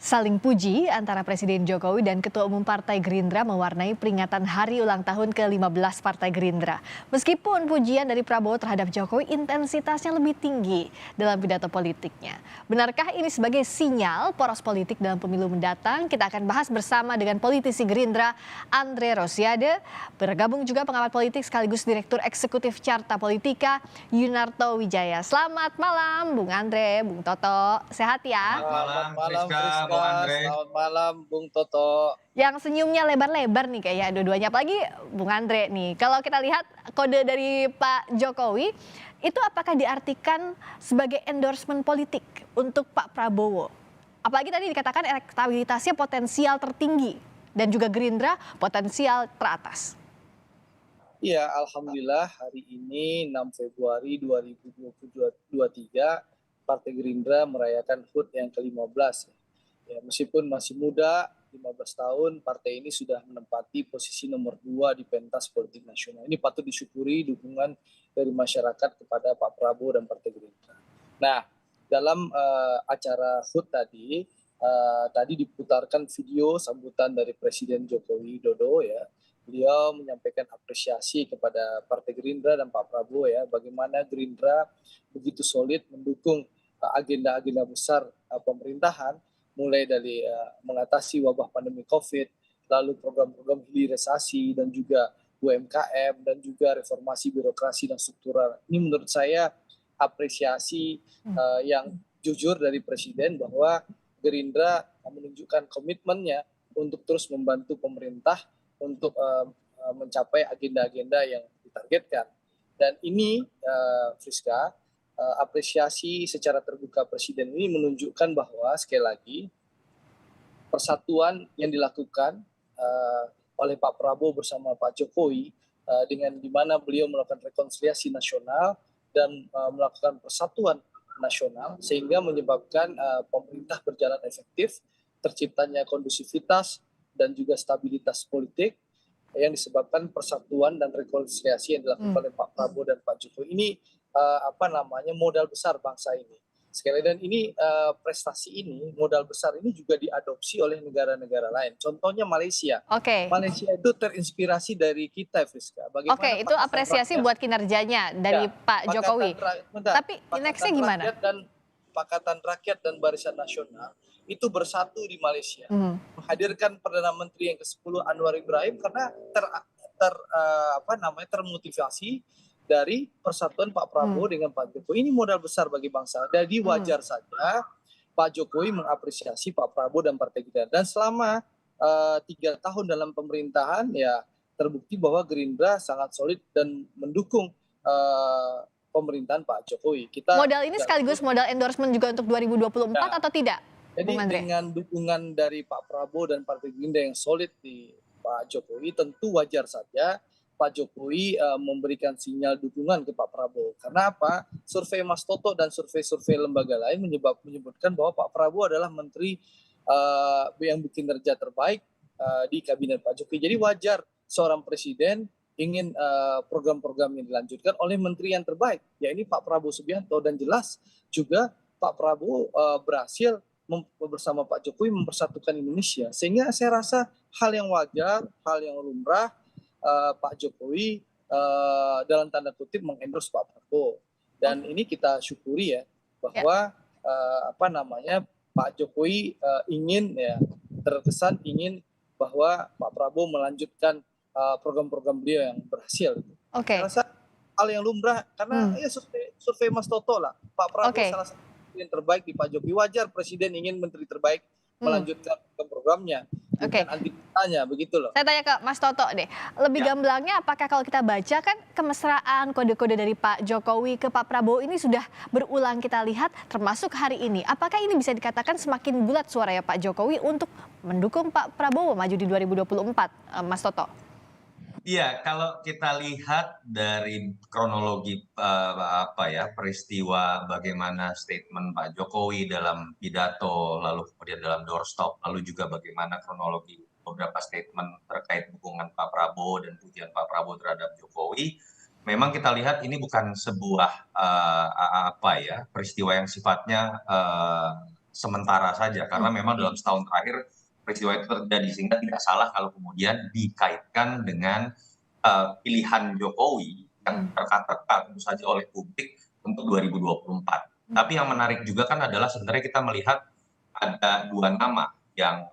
Saling puji antara Presiden Jokowi dan Ketua Umum Partai Gerindra mewarnai peringatan hari ulang tahun ke-15 Partai Gerindra. Meskipun pujian dari Prabowo terhadap Jokowi intensitasnya lebih tinggi dalam pidato politiknya. Benarkah ini sebagai sinyal poros politik dalam pemilu mendatang? Kita akan bahas bersama dengan politisi Gerindra Andre Rosiade. Bergabung juga pengamat politik sekaligus Direktur Eksekutif Carta Politika Yunarto Wijaya. Selamat malam Bung Andre, Bung Toto. Sehat ya? Selamat malam Friska, Bung Andre. selamat malam Bung Toto. Yang senyumnya lebar-lebar nih kayaknya dua-duanya, apalagi Bung Andre nih. Kalau kita lihat kode dari Pak Jokowi, itu apakah diartikan sebagai endorsement politik untuk Pak Prabowo? Apalagi tadi dikatakan elektabilitasnya potensial tertinggi dan juga Gerindra potensial teratas. Iya, alhamdulillah hari ini 6 Februari 2023 Partai Gerindra merayakan HUT yang ke-15. Ya, meskipun masih muda, 15 tahun, partai ini sudah menempati posisi nomor 2 di pentas politik nasional. Ini patut disyukuri dukungan dari masyarakat kepada Pak Prabowo dan Partai Gerindra. Nah, dalam acara HUT tadi diputarkan video sambutan dari Presiden Joko Widodo ya. Beliau menyampaikan apresiasi kepada Partai Gerindra dan Pak Prabowo ya, bagaimana Gerindra begitu solid mendukung agenda-agenda besar pemerintahan, mulai dari mengatasi wabah pandemi COVID, lalu program-program hilirisasi dan juga UMKM dan juga reformasi birokrasi dan struktural. Ini menurut saya apresiasi yang jujur dari Presiden bahwa Gerindra menunjukkan komitmennya untuk terus membantu pemerintah untuk mencapai agenda-agenda yang ditargetkan. Dan ini, Friska, apresiasi secara terbuka Presiden ini menunjukkan bahwa sekali lagi persatuan yang dilakukan oleh Pak Prabowo bersama Pak Jokowi dengan di mana beliau melakukan rekonsiliasi nasional dan melakukan persatuan nasional sehingga menyebabkan pemerintah berjalan efektif, terciptanya kondusivitas dan juga stabilitas politik yang disebabkan persatuan dan rekonsiliasi yang dilakukan oleh Pak Prabowo dan Pak Jokowi. Ini modal besar bangsa ini. Sekali dan ini prestasi ini, modal besar ini juga diadopsi oleh negara-negara lain. Contohnya Malaysia. Malaysia itu terinspirasi dari kita, Friska. Itu apresiasi buat kinerjanya dari Pak Jokowi. Tapi nextnya gimana? Pakatan Rakyat dan Barisan Nasional itu bersatu di Malaysia. Menghadirkan Perdana Menteri yang ke-10 Anwar Ibrahim karena termotivasi dari persatuan Pak Prabowo dengan Pak Jokowi. Ini modal besar bagi bangsa. Jadi wajar saja Pak Jokowi mengapresiasi Pak Prabowo dan Partai Gerindra. Dan selama 3 tahun dalam pemerintahan ya terbukti bahwa Gerindra sangat solid dan mendukung pemerintahan Pak Jokowi. Modal ini sekaligus modal endorsement juga untuk 2024 atau tidak? Jadi dengan dukungan dari Pak Prabowo dan Partai Gerindra yang solid di Pak Jokowi, tentu wajar saja Pak Jokowi memberikan sinyal dukungan ke Pak Prabowo. Karena apa? Survei Mas Toto dan survei-survei lembaga lain menyebutkan bahwa Pak Prabowo adalah menteri yang berkinerja terbaik di kabinet Pak Jokowi. Jadi wajar seorang presiden ingin program-program yang dilanjutkan oleh menteri yang terbaik. Ya ini Pak Prabowo Subianto, dan jelas juga Pak Prabowo berhasil bersama Pak Jokowi mempersatukan Indonesia. Sehingga saya rasa hal yang wajar, hal yang lumrah Pak Jokowi dalam tanda kutip mengendorse Pak Prabowo. Dan ini kita syukuri ya bahwa Pak Jokowi terkesan ingin bahwa Pak Prabowo melanjutkan program-program beliau yang berhasil. Saya rasa hal yang lumrah karena ya survei Mas Toto lah, Pak Prabowo salah satu yang terbaik di Pak Jokowi. Wajar presiden ingin menteri terbaik melanjutkan programnya, bukan anti-tanya, begitu loh. Saya tanya ke Mas Toto deh, lebih gamblangnya apakah kalau kita baca kan kemesraan kode-kode dari Pak Jokowi ke Pak Prabowo ini sudah berulang kita lihat termasuk hari ini. Apakah ini bisa dikatakan semakin bulat suaranya Pak Jokowi untuk mendukung Pak Prabowo maju di 2024, Mas Toto? Iya, kalau kita lihat dari kronologi peristiwa bagaimana statement Pak Jokowi dalam pidato, lalu kemudian dalam doorstop, lalu juga bagaimana kronologi beberapa statement terkait dukungan Pak Prabowo dan pujian Pak Prabowo terhadap Jokowi, memang kita lihat ini bukan sebuah peristiwa yang sifatnya sementara saja karena memang dalam setahun terakhir peristiwa itu terjadi, sehingga tidak salah kalau kemudian dikaitkan dengan pilihan Jokowi yang terka-terka tentu saja oleh publik untuk 2024. Tapi yang menarik juga kan adalah sebenarnya kita melihat ada dua nama yang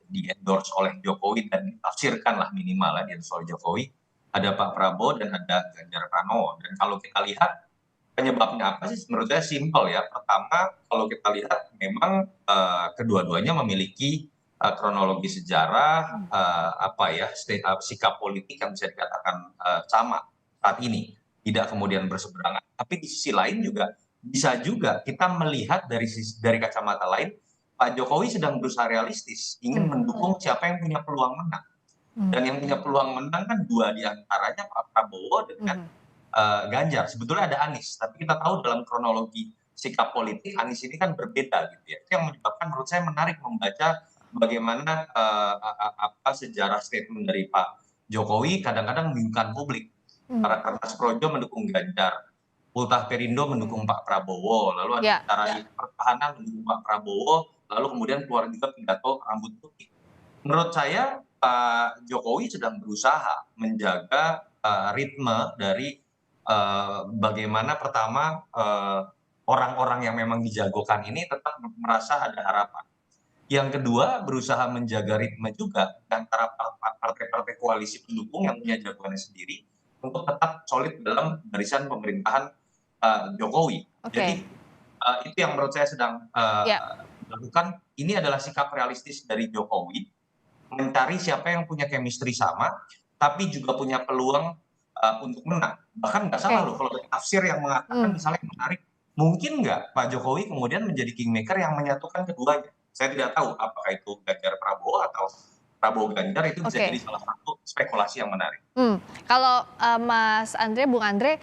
di-endorse oleh Jokowi dan ditafsirkan lah minimal ya di-endorse oleh Jokowi. Ada Pak Prabowo dan ada Ganjar Pranowo. Dan kalau kita lihat penyebabnya apa sih? Menurut saya simpel ya. Pertama, kalau kita lihat memang kedua-duanya memiliki kronologi sejarah, sikap politik yang bisa dikatakan sama saat ini, tidak kemudian berseberangan. Tapi di sisi lain juga bisa juga kita melihat dari kacamata lain, Pak Jokowi sedang berusaha realistis, ingin mendukung siapa yang punya peluang menang. Dan yang punya peluang menang kan dua diantaranya Pak Prabowo dengan Ganjar. Sebetulnya ada Anies, tapi kita tahu dalam kronologi sikap politik Anies ini kan berbeda gitu ya. Itu yang menyebabkan menurut saya menarik membaca bagaimana sejarah statement dari Pak Jokowi kadang-kadang membingungkan publik. Para Kertas Projo mendukung Ganjar, Ultah Perindo mendukung Pak Prabowo, lalu ada Antara Pertahanan mendukung Pak Prabowo, lalu kemudian keluar juga pidato rambut putih. Menurut saya Pak Jokowi sedang berusaha menjaga ritme dari bagaimana pertama orang-orang yang memang dijagokan ini tetap merasa ada harapan. Yang kedua, berusaha menjaga ritme juga antara partai-partai koalisi pendukung yang punya jagoannya sendiri untuk tetap solid dalam barisan pemerintahan Jokowi. Jadi itu yang menurut saya sedang dilakukan. Ini adalah sikap realistis dari Jokowi, mencari siapa yang punya chemistry sama, tapi juga punya peluang untuk menang. Bahkan nggak salah loh kalau ada tafsir yang mengatakan misalnya yang menarik, mungkin nggak Pak Jokowi kemudian menjadi kingmaker yang menyatukan keduanya. Saya tidak tahu apakah itu Ganjar Prabowo atau Prabowo Ganjar, itu bisa jadi salah satu spekulasi yang menarik. Kalau Mas Andre, Bung Andre,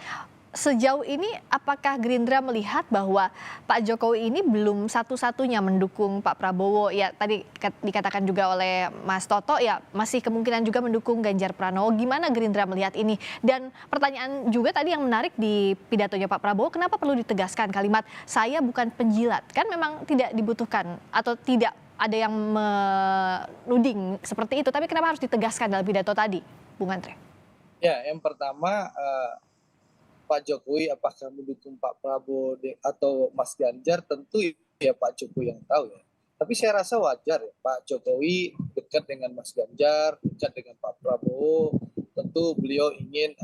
sejauh ini apakah Gerindra melihat bahwa Pak Jokowi ini belum satu-satunya mendukung Pak Prabowo? Ya tadi dikatakan juga oleh Mas Toto, ya masih kemungkinan juga mendukung Ganjar Pranowo. Gimana Gerindra melihat ini? Dan pertanyaan juga tadi yang menarik di pidatonya Pak Prabowo, kenapa perlu ditegaskan kalimat saya bukan penjilat? Kan memang tidak dibutuhkan atau tidak ada yang menuding seperti itu, tapi kenapa harus ditegaskan dalam pidato tadi, Bung Andre? Ya, yang pertama Pak Jokowi apakah mendukung Pak Prabowo atau Mas Ganjar, tentu ya Pak Jokowi yang tahu ya. Tapi saya rasa wajar ya, Pak Jokowi dekat dengan Mas Ganjar, dekat dengan Pak Prabowo, tentu beliau ingin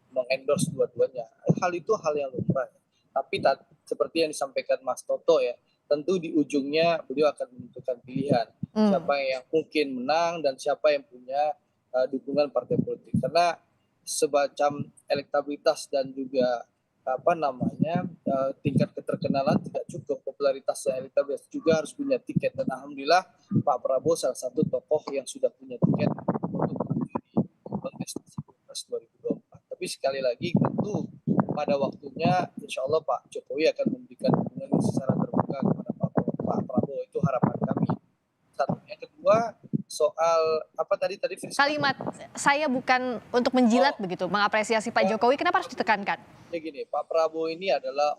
mengendorse dua-duanya. Hal itu hal yang lumrah. Tapi seperti yang disampaikan Mas Toto ya, tentu di ujungnya beliau akan menentukan pilihan. Siapa yang mungkin menang dan siapa yang punya dukungan partai politik. Karena semacam elektabilitas dan juga tingkat keterkenalan tidak cukup, popularitas dan elektabilitas juga harus punya tiket. Dan alhamdulillah Pak Prabowo salah satu tokoh yang sudah punya tiket untuk maju di kontestasi Pilpres 2024. Tapi sekali lagi tentu pada waktunya insya Allah Pak Jokowi akan memberikan dukungan secara terbuka kepada Pak Prabowo, itu harapan kami. Satu. Yang kedua, soal kalimat saya bukan untuk menjilat begitu, mengapresiasi Pak Jokowi, kenapa harus ditekankan? Ya gini, Pak Prabowo ini adalah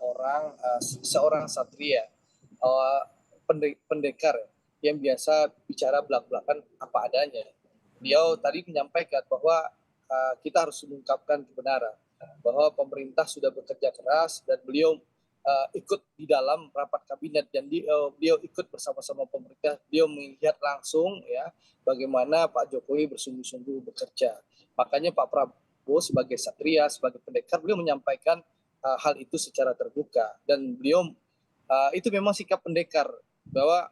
seorang satria, pendekar yang biasa bicara belak-belakan apa adanya. Beliau tadi menyampaikan bahwa kita harus mengungkapkan kebenaran, bahwa pemerintah sudah bekerja keras dan beliau ikut di dalam rapat kabinet dan beliau ikut bersama-sama pemerintah. Beliau melihat langsung ya bagaimana Pak Jokowi bersungguh-sungguh bekerja. Makanya Pak Prabowo sebagai satria, sebagai pendekar, beliau menyampaikan hal itu secara terbuka. Dan beliau itu memang sikap pendekar, bahwa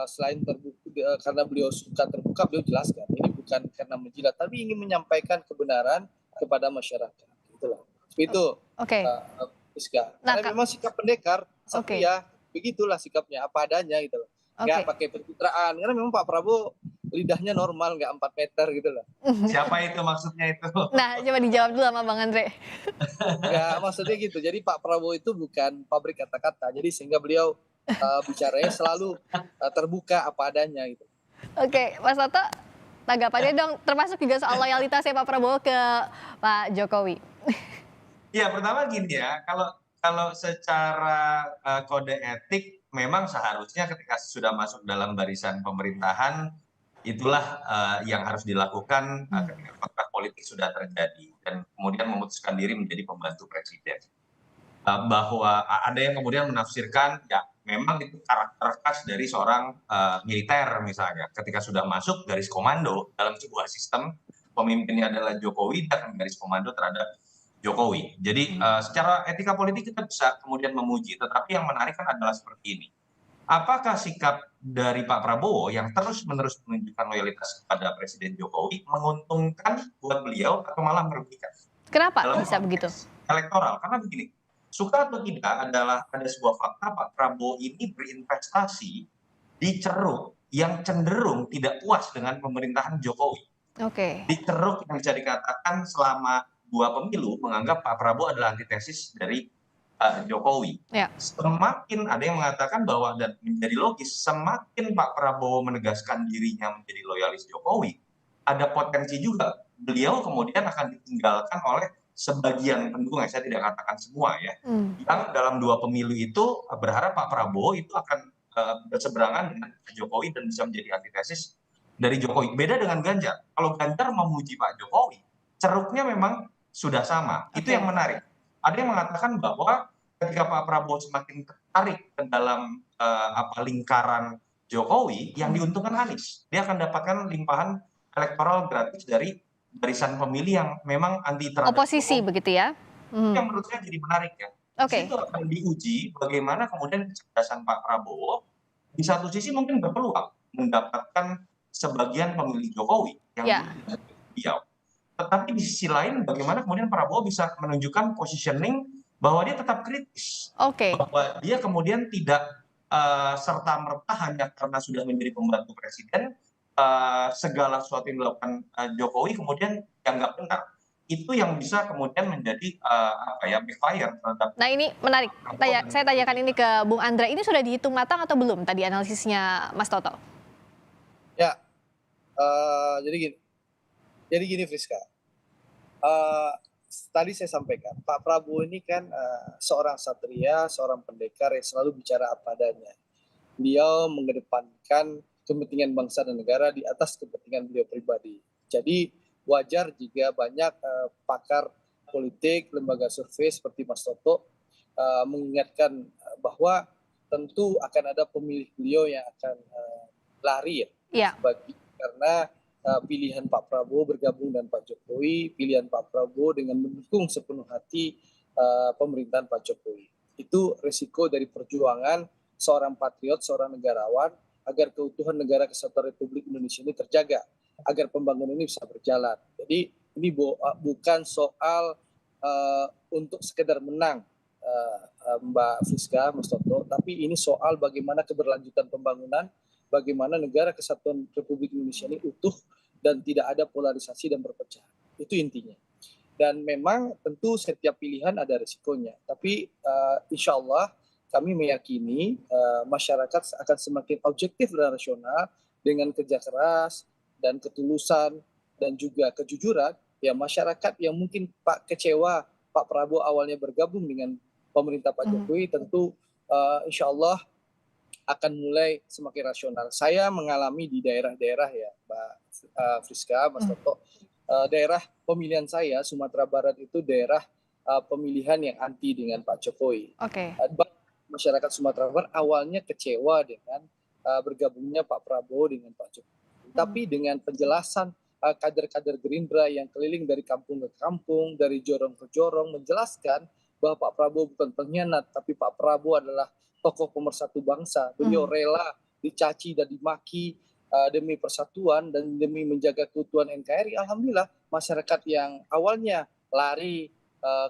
selain terbuka, karena beliau suka terbuka, beliau jelaskan ini bukan karena menjilat, tapi ingin menyampaikan kebenaran kepada masyarakat. Itulah. Itu. Karena memang sikap pendekar, satria, begitulah sikapnya, apa adanya gitu loh. Nggak pakai pencitraan, karena memang Pak Prabowo lidahnya normal, nggak 4 meter gitu loh. Siapa itu maksudnya itu? Nah, coba dijawab dulu sama Bang Andre. Nggak, maksudnya gitu, jadi Pak Prabowo itu bukan pabrik kata-kata, jadi sehingga beliau bicaranya selalu terbuka apa adanya gitu. Oke, Mas Toto, tanggapannya dong, termasuk juga soal loyalitasnya Pak Prabowo ke Pak Jokowi. Ya, pertama gini ya, kalau secara kode etik memang seharusnya ketika sudah masuk dalam barisan pemerintahan, itulah yang harus dilakukan ketika kontrak politik sudah terjadi dan kemudian memutuskan diri menjadi pembantu presiden. Bahwa ada yang kemudian menafsirkan ya memang itu karakter khas dari seorang militer misalnya, ketika sudah masuk garis komando dalam sebuah sistem pemimpinnya adalah Jokowi dan garis komando terhadap Jokowi. Jadi secara etika politik kita bisa kemudian memuji, tetapi yang menarik kan adalah seperti ini. Apakah sikap dari Pak Prabowo yang terus-menerus menunjukkan loyalitas kepada Presiden Jokowi menguntungkan buat beliau atau malah merugikan? Kenapa Dalam bisa begitu? konteks elektoral, karena begini, suka atau tidak adalah ada sebuah fakta Pak Prabowo ini berinvestasi di ceruk yang cenderung tidak puas dengan pemerintahan Jokowi. Oke. Di ceruk yang bisa dikatakan selama 2 pemilu menganggap Pak Prabowo adalah antitesis dari Jokowi. Ya. Semakin ada yang mengatakan bahwa dan menjadi logis, semakin Pak Prabowo menegaskan dirinya menjadi loyalis Jokowi, ada potensi juga beliau kemudian akan ditinggalkan oleh sebagian pendukung, saya tidak katakan semua ya, yang dalam 2 pemilu itu berharap Pak Prabowo itu akan berseberangan dengan Jokowi dan bisa menjadi antitesis dari Jokowi. Beda dengan Ganjar. Kalau Ganjar memuji Pak Jokowi, ceruknya memang sudah sama. Itu yang menarik. Ada yang mengatakan bahwa ketika Pak Prabowo semakin tertarik ke dalam lingkaran Jokowi, yang diuntungkan Anies. Dia akan dapatkan limpahan elektoral gratis dari barisan pemilih yang memang anti terhadap Oposisi Jokowi. begitu ya? Itu yang menurut saya jadi menarik ya. Oke. Itu akan diuji bagaimana kemudian kecerdasan Pak Prabowo di satu sisi mungkin berpeluang mendapatkan sebagian pemilih Jokowi yang beliau. Tetapi di sisi lain bagaimana kemudian Prabowo bisa menunjukkan positioning bahwa dia tetap kritis. Bahwa dia kemudian tidak serta-merta hanya karena sudah menjadi pembantu presiden, segala sesuatu yang dilakukan Jokowi kemudian dianggap benar. Itu yang bisa kemudian menjadi backfire terhadap. Nah ini menarik. Saya tanyakan ini ke Bung Andra. Ini sudah dihitung matang atau belum tadi analisisnya Mas Toto? Ya, jadi gini Friska. Tadi saya sampaikan, Pak Prabowo ini kan seorang satria, seorang pendekar yang selalu bicara apa adanya. Beliau mengedepankan kepentingan bangsa dan negara di atas kepentingan beliau pribadi. Jadi wajar jika banyak pakar politik, lembaga survei seperti Mas Toto mengingatkan bahwa tentu akan ada pemilih beliau yang akan lari ya. Karena pilihan Pak Prabowo bergabung dengan Pak Jokowi, pilihan Pak Prabowo dengan mendukung sepenuh hati pemerintahan Pak Jokowi. Itu resiko dari perjuangan seorang patriot, seorang negarawan, agar keutuhan negara kesatuan Republik Indonesia ini terjaga, agar pembangunan ini bisa berjalan. Jadi ini bukan soal untuk sekedar menang, Mbak Friska, Mas Toto, tapi ini soal bagaimana keberlanjutan pembangunan, bagaimana negara kesatuan Republik Indonesia ini utuh dan tidak ada polarisasi dan perpecahan. Itu intinya. Dan memang tentu setiap pilihan ada risikonya. Tapi insya Allah kami meyakini masyarakat akan semakin objektif dan rasional dengan kerja keras dan ketulusan dan juga kejujuran. Ya masyarakat yang mungkin kecewa Pak Prabowo awalnya bergabung dengan pemerintah Pak Jokowi tentu insya Allah akan mulai semakin rasional. Saya mengalami di daerah-daerah ya, Mbak Friska, Mas Toto, daerah pemilihan saya, Sumatera Barat itu daerah pemilihan yang anti dengan Pak Jokowi. Masyarakat Sumatera Barat awalnya kecewa dengan bergabungnya Pak Prabowo dengan Pak Jokowi. Tapi dengan penjelasan kader-kader Gerindra yang keliling dari kampung ke kampung, dari jorong ke jorong, menjelaskan bahwa Pak Prabowo bukan pengkhianat, tapi Pak Prabowo adalah tokoh pemersatu bangsa. Beliau rela dicaci dan dimaki demi persatuan dan demi menjaga keutuhan NKRI. Alhamdulillah masyarakat yang awalnya lari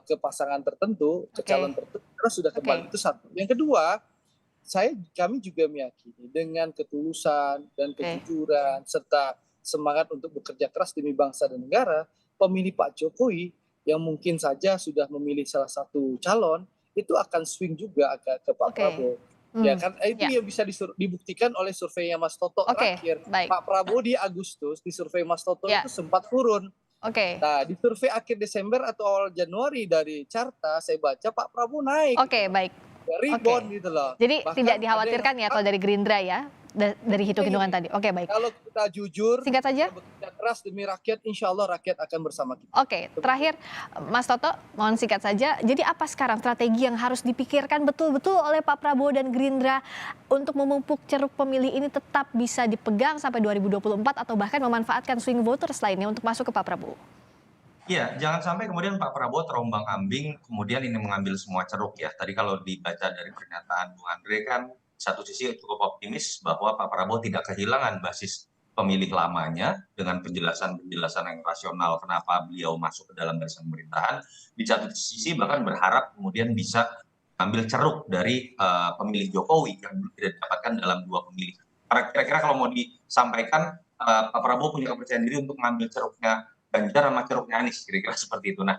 ke pasangan tertentu, ke calon tertentu, sudah kembali. Itu satu. Yang kedua, kami juga meyakini dengan ketulusan dan kejujuran serta semangat untuk bekerja keras demi bangsa dan negara, pemilih Pak Jokowi yang mungkin saja sudah memilih salah satu calon itu akan swing juga ke Pak Prabowo. Ya kan itu yang bisa dibuktikan oleh surveinya Mas Toto terakhir. Pak Prabowo di Agustus di survei Mas Toto itu sempat turun. Nah, di survei akhir Desember atau awal Januari dari Carta saya baca Pak Prabowo naik. ya, rebound gitu loh. Jadi Bahkan tidak ada dikhawatirkan ya yang kalau dari Gerindra ya, dari hitung-hitungan tadi. Oke, baik. kalau kita jujur, Singkat saja. kita bekerja keras demi rakyat, insya Allah rakyat akan bersama kita. Oke, terakhir Mas Toto, mohon singkat saja. Jadi apa sekarang strategi yang harus dipikirkan betul-betul oleh Pak Prabowo dan Gerindra untuk memupuk ceruk pemilih ini tetap bisa dipegang sampai 2024 atau bahkan memanfaatkan swing voters lainnya untuk masuk ke Pak Prabowo? Iya, jangan sampai kemudian Pak Prabowo terombang-ambing, kemudian ini mengambil semua ceruk ya. Tadi kalau dibaca dari pernyataan Bung Andre kan, satu sisi cukup optimis bahwa Pak Prabowo tidak kehilangan basis pemilih lamanya dengan penjelasan-penjelasan yang rasional kenapa beliau masuk ke dalam barisan pemerintahan. Di satu sisi bahkan berharap kemudian bisa ambil ceruk dari pemilih Jokowi yang belum tidak didapatkan dalam dua pemilih. Kira-kira kalau mau disampaikan, Pak Prabowo punya kepercayaan diri untuk mengambil ceruknya Ganjar sama ceruknya Anies, kira-kira seperti itu. Nah,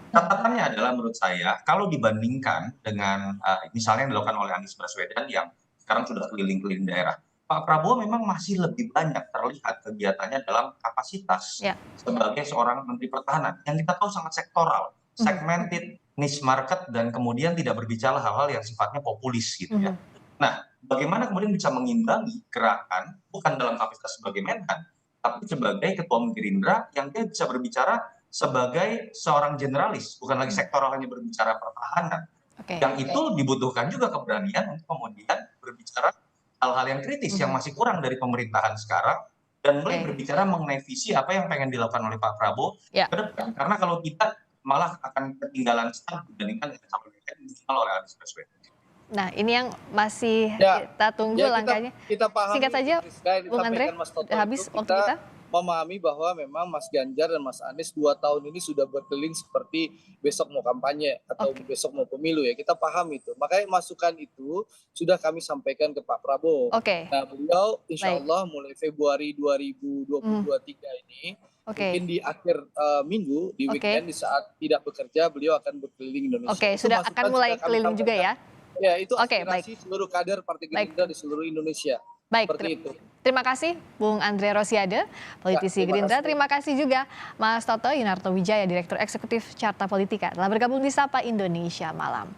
catatannya adalah menurut saya kalau dibandingkan dengan misalnya yang dilakukan oleh Anies Baswedan yang sekarang sudah keliling-keliling daerah, Pak Prabowo memang masih lebih banyak terlihat kegiatannya dalam kapasitas sebagai seorang Menteri Pertahanan yang kita tahu sangat sektoral, segmented, niche market, dan kemudian tidak berbicara hal-hal yang sifatnya populis gitu ya. Nah, bagaimana kemudian bisa mengimbangi gerakan bukan dalam kapasitas sebagai Menhan, tapi sebagai ketua umum Gerindra yang dia bisa berbicara sebagai seorang generalis, bukan lagi sektoral hanya berbicara pertahanan. Yang itu dibutuhkan juga keberanian untuk kemudian berbicara hal-hal yang kritis yang masih kurang dari pemerintahan sekarang dan mulai berbicara mengenai visi apa yang pengen dilakukan oleh Pak Prabowo ke depan. Karena kalau kita malah akan ketinggalan start dibandingkan dengan yang dijual oleh Anies Baswedan. Nah, ini yang masih kita tunggu langkahnya. Kita pahami, singkat saja, Bung Andre, habis waktu kita. Memahami bahwa memang Mas Ganjar dan Mas Anies 2 tahun ini sudah berkeliling seperti besok mau kampanye atau besok mau pemilu ya. Kita paham itu. Makanya masukan itu sudah kami sampaikan ke Pak Prabowo. Nah, beliau insya Allah mulai Februari 2023 ini, mungkin di akhir minggu, di weekend, di saat tidak bekerja, beliau akan berkeliling Indonesia. Sudah akan mulai keliling juga ya? Ya, itu aspirasi seluruh kader Partai Gerindra di seluruh Indonesia. Baik, terima kasih Bung Andre Rosiade, politisi Gerindra. Terima kasih juga Mas Toto Yunarto Wijaya, Direktur Eksekutif Carta Politika, telah bergabung di Sapa Indonesia Malam.